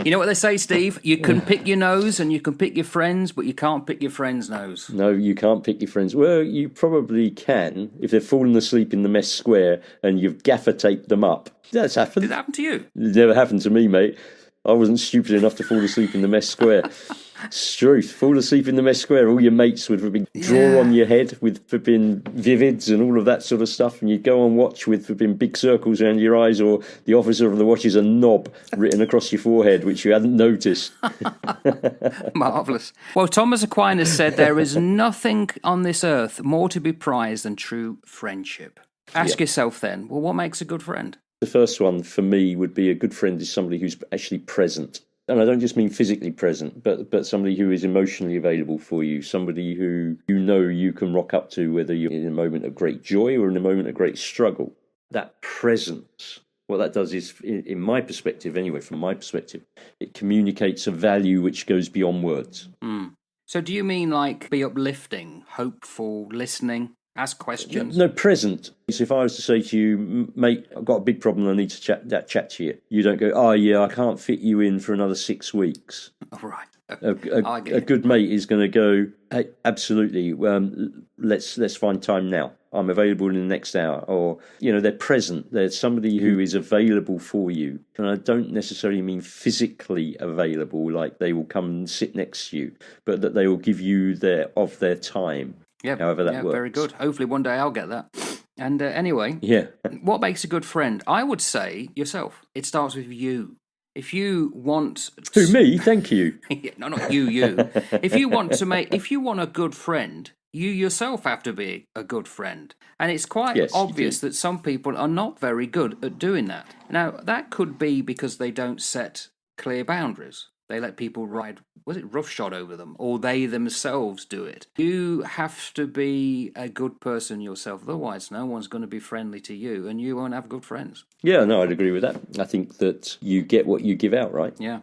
You know what they say, Steve? You can pick your nose and you can pick your friends, but you can't pick your friend's nose. No, you can't pick your friends. Well, you probably can if they've fallen asleep in the mess square and you've gaffer taped them up. That's happened. Did that happen to you? It never happened to me, mate. I wasn't stupid enough to fall asleep in the mess square. It's truth. Fall asleep in the mess square. All your mates would draw on your head with flipping vivids and all of that sort of stuff, and you'd go on watch with flipping big circles around your eyes, or the officer of the watch is a knob written across your forehead, which you hadn't noticed. Marvellous. Well, Thomas Aquinas said there is nothing on this earth more to be prized than true friendship. Ask yourself then, well, what makes a good friend? The first one for me would be a good friend is somebody who's actually present. And I don't just mean physically present, but somebody who is emotionally available for you, somebody who you know you can rock up to, whether you're in a moment of great joy or in a moment of great struggle. That presence, what that does is, in my perspective anyway, from my perspective, it communicates a value which goes beyond words. So do you mean like be uplifting, hopeful, listening? Ask questions. No, present. So if I was to say to you, mate, I've got a big problem, I need to chat to you. You don't go, oh yeah, I can't fit you in for another 6 weeks. All right. A good mate is going to go, hey, absolutely, let's find time now. I'm available in the next hour. Or, they're present. There's somebody who is available for you. And I don't necessarily mean physically available, like they will come and sit next to you, but that they will give you their time. Yeah, however that works. Very good. Hopefully one day I'll get that. And anyway, what makes a good friend? I would say yourself. It starts with you. If you want... Who, me? Thank you. No, not you. If you want a good friend, you yourself have to be a good friend. And it's quite obvious that some people are not very good at doing that. Now, that could be because they don't set clear boundaries. They let people ride, roughshod over them, or they themselves do it. You have to be a good person yourself, otherwise no one's going to be friendly to you, and you won't have good friends. Yeah, no, I'd agree with that. I think that you get what you give out, right? Yeah.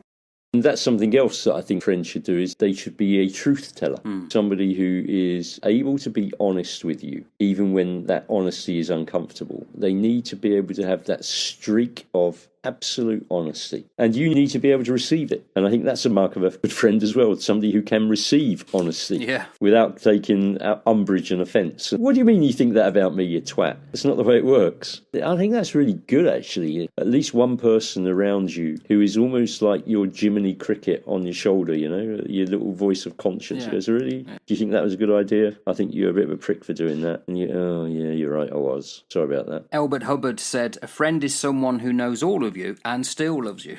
And that's something else that I think friends should do, is they should be a truth teller. Somebody who is able to be honest with you, even when that honesty is uncomfortable. They need to be able to have that streak of absolute honesty, and you need to be able to receive it. And I think that's a mark of a good friend as well, somebody who can receive honesty without taking umbrage and offence. What do you mean you think that about me, you twat? That's not the way it works. I think that's really good, actually. At least one person around you who is almost like your Jiminy Cricket on your shoulder, your little voice of conscience. Goes, really? Do you think that was a good idea? I think you're a bit of a prick for doing that. And you're right, I was. Sorry about that. Albert Hubbard said, a friend is someone who knows all of you and still loves you.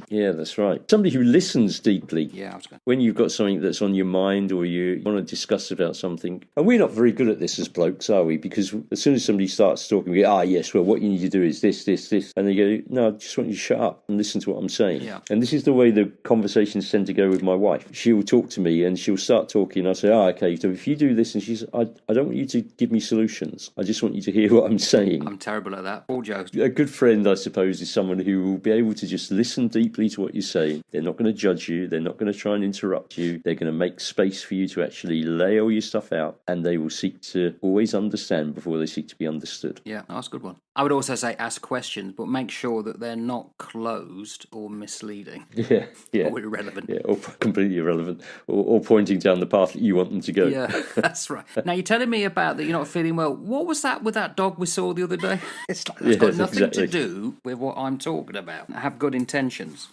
Yeah, that's right. Somebody who listens deeply. Yeah, when you've got something that's on your mind, or you want to discuss about something. And we're not very good at this as blokes, are we? Because as soon as somebody starts talking, we go, yes, well, what you need to do is this. And they go, no, I just want you to shut up and listen to what I'm saying. Yeah. And this is the way the conversations tend to go with my wife. She'll talk to me and she'll start talking. I'll say, okay, so if you do this, and she's, I don't want you to give me solutions. I just want you to hear what I'm saying. I'm terrible at that. All jokes. A good friend, I suppose, is someone who will be able to just listen deeply to what you're saying. They're not going to judge you. They're not going to try and interrupt you. They're going to make space for you to actually lay all your stuff out, and they will seek to always understand before they seek to be understood. Yeah, that's a good one. I would also say ask questions, but make sure that they're not closed or misleading. Yeah. Or irrelevant. Yeah, or completely irrelevant, or pointing down the path that you want them to go. Yeah, that's right. Now, you're telling me about that you're not feeling well. What was that with that dog we saw the other day? It's got nothing to do with what I'm talking about. I have good intentions.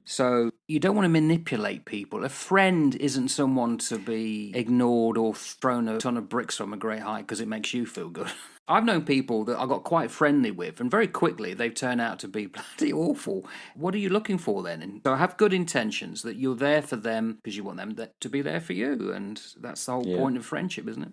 So you don't want to manipulate people. A friend isn't someone to be ignored or thrown a ton of bricks from a great height because it makes you feel good. I've known people that I got quite friendly with, and very quickly they've turned out to be bloody awful. What are you looking for then? And so I have good intentions, that you're there for them because you want them to be there for you, and that's the whole point of friendship, isn't it?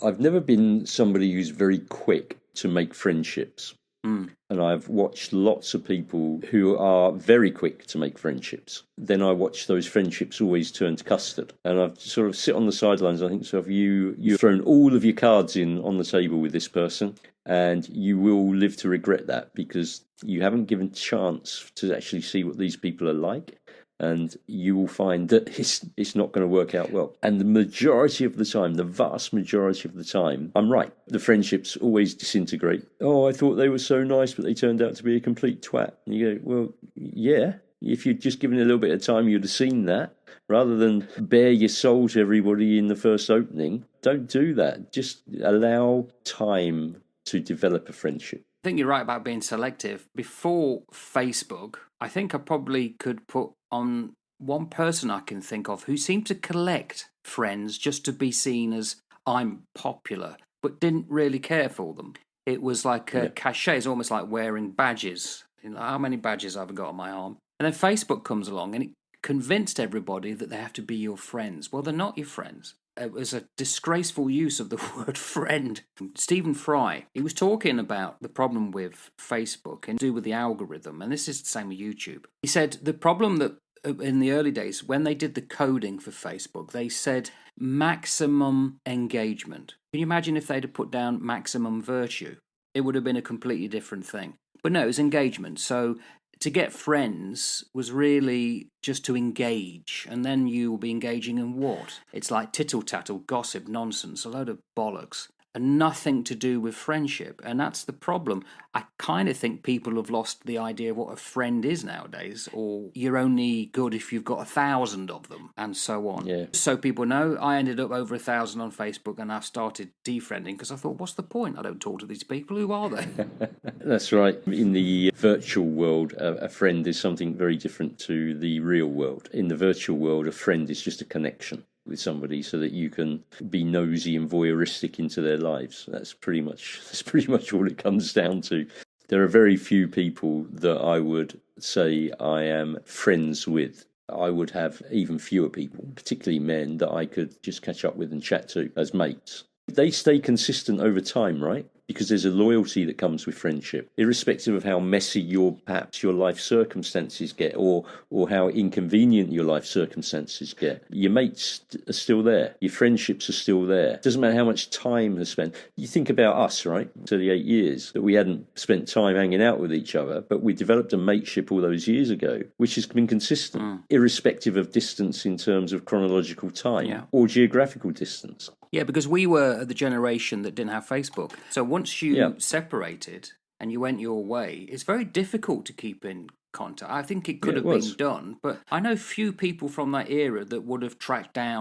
I've never been somebody who's very quick to make friendships. And I've watched lots of people who are very quick to make friendships. Then I watch those friendships always turn to custard. And I've sort of sit on the sidelines. I think, so if you've thrown all of your cards in on the table with this person, and you will live to regret that, because you haven't given chance to actually see what these people are like. And you will find that it's not going to work out well. And the majority of the time, the vast majority of the time, I'm right. The friendships always disintegrate. Oh, I thought they were so nice, but they turned out to be a complete twat. And you go, well, yeah, If you'd just given it a little bit of time, you'd have seen that. Rather than bare your soul to everybody in the first opening, don't do that. Just allow time to develop a friendship. I think you're right about being selective. Before Facebook, I think I probably could put on one person I can think of who seemed to collect friends just to be seen as I'm popular, but didn't really care for them. It was like a cachet. It's almost like wearing badges. You know, how many badges have I got on my arm? And then Facebook comes along and it convinced everybody that they have to be your friends. Well, they're not your friends. It was a disgraceful use of the word friend. Stephen Fry, he was talking about the problem with Facebook and to do with the algorithm, and this is the same with YouTube. He said the problem that in the early days, when they did the coding for Facebook, they said maximum engagement. Can you imagine if they'd have put down maximum virtue? It would have been a completely different thing. But no, it was engagement. So to get friends was really just to engage, and then you will be engaging in what? It's like tittle-tattle, gossip, nonsense, a load of bollocks, and nothing to do with friendship. And that's the problem. I kind of think people have lost the idea of what a friend is nowadays, or you're only good if you've got 1,000 of them, and so on. Yeah. So people know, I ended up over 1,000 on Facebook, and I've started defriending because I thought, what's the point? I don't talk to these people. Who are they? That's right. In the virtual world, a friend is something very different to the real world. In the virtual world, a friend is just a connection with somebody so that you can be nosy and voyeuristic into their lives. That's pretty much all it comes down to. There are very few people that I would say I am friends with. I would have even fewer people, particularly men, that I could just catch up with and chat to as mates. They stay consistent over time, right? Because there's a loyalty that comes with friendship, irrespective of how messy perhaps your life circumstances get, or how inconvenient your life circumstances get. Your mates are still there. Your friendships are still there. Doesn't matter how much time has spent. You think about us, right? 38 years that we hadn't spent time hanging out with each other, but we developed a mateship all those years ago, which has been consistent, irrespective of distance in terms of chronological time or geographical distance. Yeah, because we were the generation that didn't have Facebook. So once you separated and you went your way, it's very difficult to keep in contact. I think it could have been done, but I know few people from that era that would have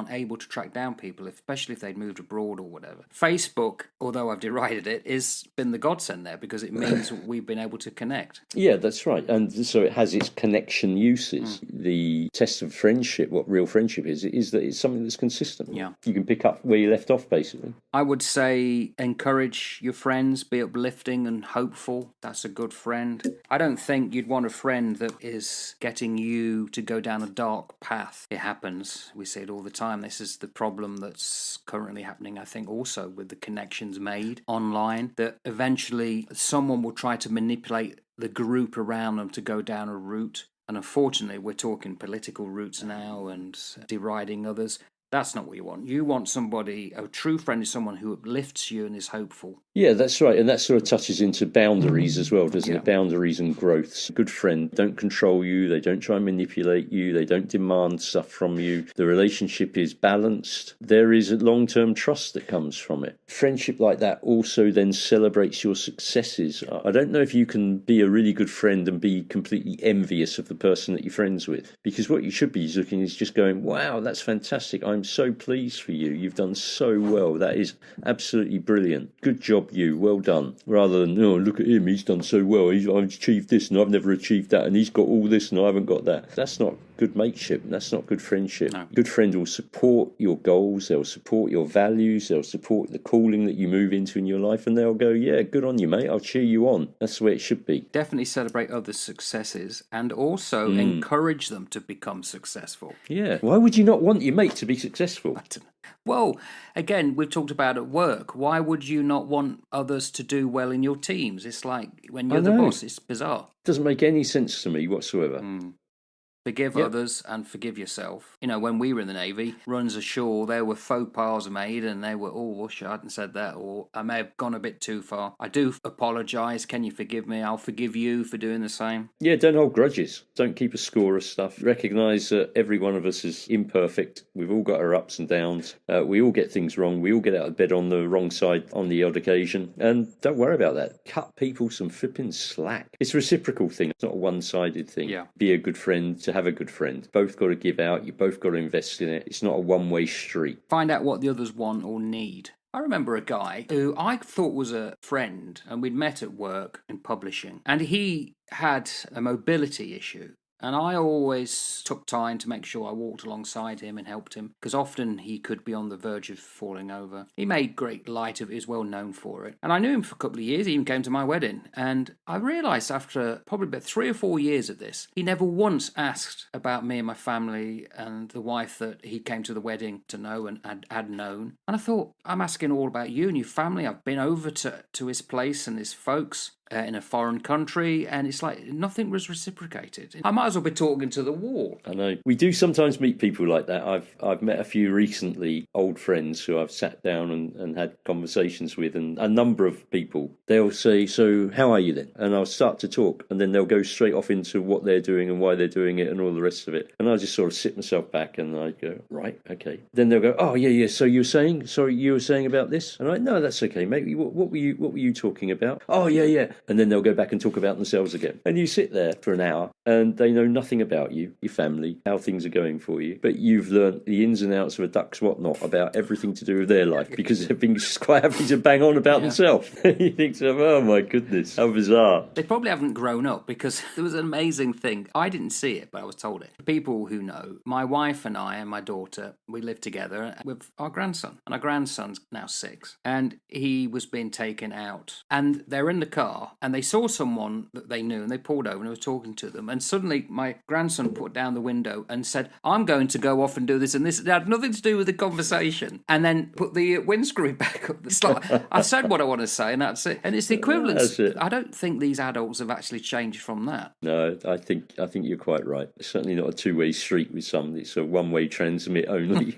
able to track down people, especially if they'd moved abroad or whatever. Facebook, although I've derided it, has been the godsend there because it means we've been able to connect. Yeah, that's right. And so it has its connection uses. The test of friendship, what real friendship is that it's something that's consistent. Yeah. You can pick up where you left off, basically. I would say encourage your friends, be uplifting and hopeful. That's a good friend. I don't think you'd want a friend that is getting you to go down a dark path. It happens. We see it all the time. This is the problem that's currently happening, I think, also with the connections made online, that eventually someone will try to manipulate the group around them to go down a route. And unfortunately, we're talking political routes now and deriding others. That's not what you want. You want somebody, a true friend is someone who uplifts you and is hopeful. Yeah, that's right. And that sort of touches into boundaries as well, doesn't it? Boundaries and growths. A good friend don't control you. They don't try and manipulate you. They don't demand stuff from you. The relationship is balanced. There is a long-term trust that comes from it. Friendship like that also then celebrates your successes. I don't know if you can be a really good friend and be completely envious of the person that you're friends with, because what you should be looking is just going, wow, that's fantastic. I'm so pleased for you. You've done so well. That is absolutely brilliant. Good job, you. Well done. Rather than, oh, look at him. He's done so well. I've achieved this and I've never achieved that. And he's got all this and I haven't got that. That's not good mateship. That's not good friendship. No. Good friend will support your goals. They'll support your values. They'll support the calling that you move into in your life. And they'll go, yeah, good on you, mate. I'll cheer you on. That's the way it should be. Definitely celebrate others' successes and also encourage them to become successful. Yeah. Why would you not want your mate to be successful? Well, again, we've talked about at work. Why would you not want others to do well in your teams? It's like when you're the boss, it's bizarre. It doesn't make any sense to me whatsoever. Forgive others and forgive yourself. You know, when we were in the Navy, runs ashore, there were faux pas made and they were, oh, I hadn't said that, or I may have gone a bit too far. I do apologise. Can you forgive me? I'll forgive you for doing the same. Yeah, don't hold grudges. Don't keep a score of stuff. Recognise that every one of us is imperfect. We've all got our ups and downs. We all get things wrong. We all get out of bed on the wrong side on the odd occasion. And don't worry about that. Cut people some flipping slack. It's a reciprocal thing. It's not a one-sided thing. Yeah. Be a good friend to have a good friend. Both got to give out. You both got to invest in it. It's not a one-way street. Find out what the others want or need. I remember a guy who I thought was a friend, and we'd met at work in publishing, and he had a mobility issue. And I always took time to make sure I walked alongside him and helped him, because often he could be on the verge of falling over. He made great light of it, he was well known for it. And I knew him for a couple of years, he even came to my wedding. And I realised after probably about 3 or 4 years of this, he never once asked about me and my family and the wife that he came to the wedding to know and had known. And I thought, I'm asking all about you and your family. I've been over to his place and his folks. In a foreign country, and it's like nothing was reciprocated. I might as well be talking to the wall. I know. We do sometimes meet people like that. I've met a few recently, old friends who I've sat down and had conversations with, and a number of people, they'll say, so how are you then? And I'll start to talk, and then they'll go straight off into what they're doing and why they're doing it and all the rest of it. And I just sort of sit myself back and I go, right, okay. Then they'll go, oh yeah, so you were saying about this? And I'm like, no, that's okay, mate. What were you talking about? Oh yeah. And then they'll go back and talk about themselves again. And you sit there for an hour and they know nothing about you, your family, how things are going for you. But you've learnt the ins and outs of a duck's whatnot about everything to do with their life because they've been quite happy to bang on about themselves. You think to them, oh my goodness, how bizarre. They probably haven't grown up, because there was an amazing thing. I didn't see it, but I was told it. People who know, my wife and I and my daughter, we live together with our grandson. And our grandson's now 6. And he was being taken out. And they're in the car. And they saw someone that they knew, and they pulled over and was talking to them. And suddenly my grandson put down the window and said, I'm going to go off and do this and this. It had nothing to do with the conversation. And then put the windscreen back up. It's like, I said what I want to say, and that's it. And it's the equivalent. That's it. I don't think these adults have actually changed from that. No, I think you're quite right. It's certainly not a two-way street with some. It's a one-way transmit only.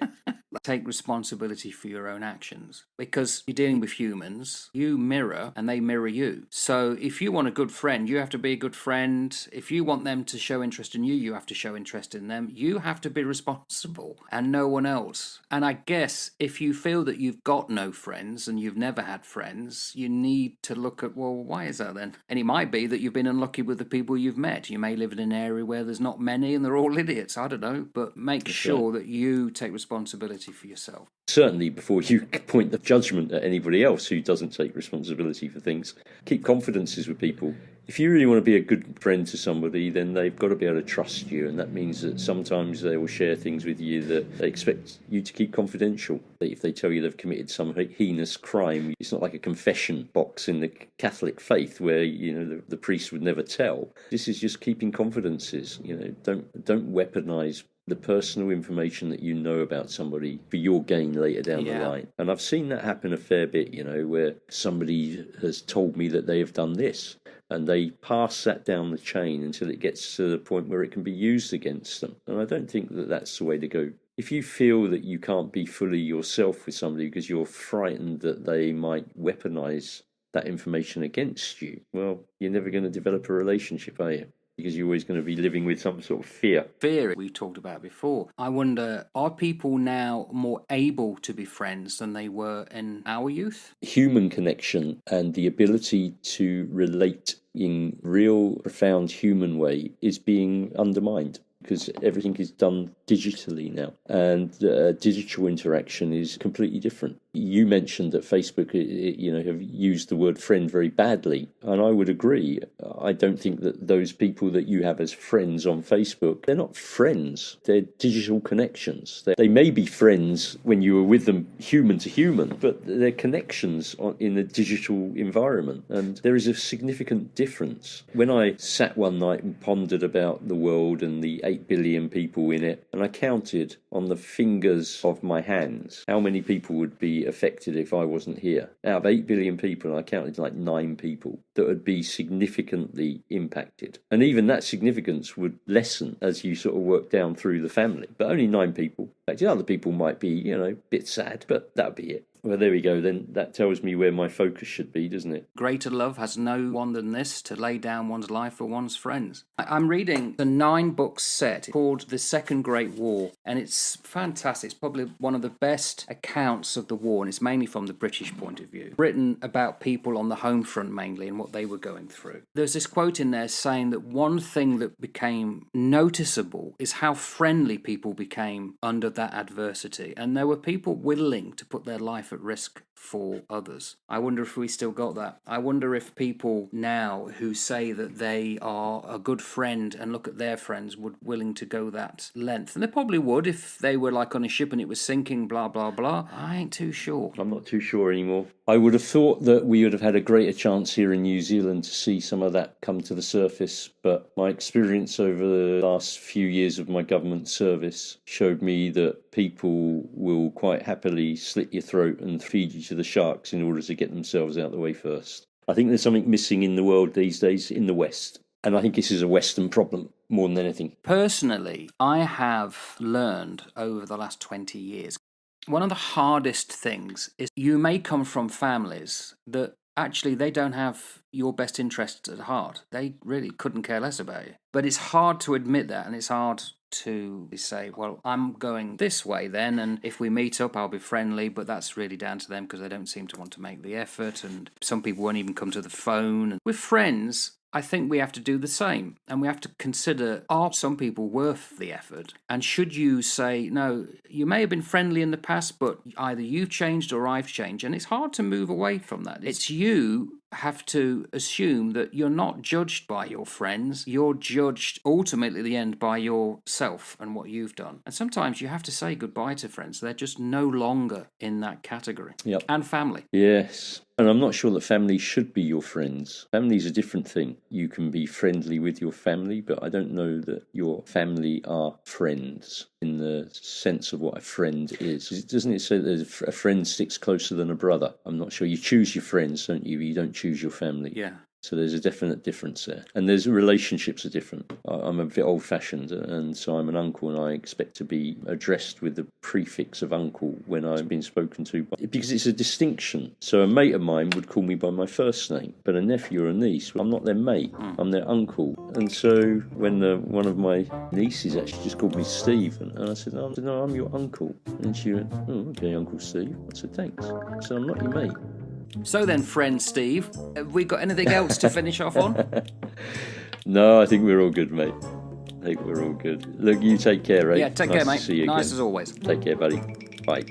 Take responsibility for your own actions, because you're dealing with humans. You mirror and they mirror you. So if you want a good friend, you have to be a good friend. If you want them to show interest in you, you have to show interest in them. You have to be responsible and no one else. And I guess if you feel that you've got no friends and you've never had friends, you need to look at, well, why is that then? And it might be that you've been unlucky with the people you've met. You may live in an area where there's not many and they're all idiots. I don't know. But make sure that you take responsibility for yourself. Certainly before you point the judgment at anybody else who doesn't take responsibility for things. Keep confidences with people. If you really want to be a good friend to somebody, then they've got to be able to trust you, and that means that sometimes they will share things with you that they expect you to keep confidential. If they tell you they've committed some heinous crime, it's not like a confession box in the Catholic faith where the priest would never tell. This is just keeping confidences. Don't weaponize the personal information that you know about somebody for your gain later down the line. And I've seen that happen a fair bit, where somebody has told me that they have done this, and they pass that down the chain until it gets to the point where it can be used against them. And I don't think that that's the way to go. If you feel that you can't be fully yourself with somebody because you're frightened that they might weaponize that information against you, well, you're never going to develop a relationship, are you? Because you're always going to be living with some sort of fear. Fear we talked about before. I wonder, are people now more able to be friends than they were in our youth? Human connection and the ability to relate in real, profound human way is being undermined, because everything is done digitally now, and digital interaction is completely different. You mentioned that Facebook, have used the word friend very badly, and I would agree. I don't think that those people that you have as friends on Facebook, they're not friends. They're digital connections. They may be friends when you were with them human to human, but they're connections in a digital environment, and there is a significant difference. When I sat one night and pondered about the world and the 8 billion people in it, and I counted on the fingers of my hands how many people would be affected if I wasn't here. Out of 8 billion people, I counted like 9 people that would be significantly impacted. And even that significance would lessen as you sort of work down through the family. But only 9 people. Actually, other people might be, a bit sad, but that would be it. Well, there we go. Then that tells me where my focus should be, doesn't it? Greater love has no one than this, to lay down one's life for one's friends. I'm reading the 9-book set called The Second Great War, and it's fantastic. It's probably one of the best accounts of the war, and it's mainly from the British point of view. Written about people on the home front mainly and what they were going through. There's this quote in there saying that one thing that became noticeable is how friendly people became under that adversity, and there were people willing to put their life at risk for others. I wonder if we still got that. I wonder if people now who say that they are a good friend and look at their friends would willing to go that length. And they probably would if they were like on a ship and it was sinking, blah, blah, blah. I ain't too sure. I'm not too sure anymore. I would have thought that we would have had a greater chance here in New Zealand to see some of that come to the surface, but my experience over the last few years of my government service showed me that people will quite happily slit your throat and feed you to the sharks in order to get themselves out of the way first. I think there's something missing in the world these days in the West, and I think this is a Western problem more than anything. Personally, I have learned over the last 20 years, one of the hardest things is you may come from families that actually they don't have your best interests at heart. They really couldn't care less about you. But it's hard to admit that, and it's hard to say, well, I'm going this way then, and if we meet up, I'll be friendly, but that's really down to them because they don't seem to want to make the effort, and some people won't even come to the phone. And with friends, I think we have to do the same, and we have to consider, are some people worth the effort? And should you say, no, you may have been friendly in the past, but either you've changed or I've changed, and it's hard to move away from that. It's you have to assume that you're not judged by your friends, you're judged ultimately at the end by yourself and what you've done. And sometimes you have to say goodbye to friends. They're just no longer in that category. Yep. And family. Yes. And I'm not sure that family should be your friends. Family's a different thing. You can be friendly with your family, but I don't know that your family are friends in the sense of what a friend is. Doesn't it say that a friend sticks closer than a brother? I'm not sure. You choose your friends, don't you? You don't choose your family. Yeah. So there's a definite difference there. And there's relationships are different. I'm a bit old-fashioned, and so I'm an uncle, and I expect to be addressed with the prefix of uncle when I've been spoken to. Because it's a distinction. So a mate of mine would call me by my first name, but a nephew or a niece, I'm not their mate, I'm their uncle. And so when one of my nieces actually just called me Steve, and I said, no, I'm your uncle. And she went, oh, okay, Uncle Steve. I said, thanks. I said, I'm not your mate. So then, friend Steve, have we got anything else to finish off on? No, I think we're all good, mate. I think we're all good. Look, you take care, eh? Yeah, take care, mate. To see you Nice again. as always. Take care, buddy. Bye.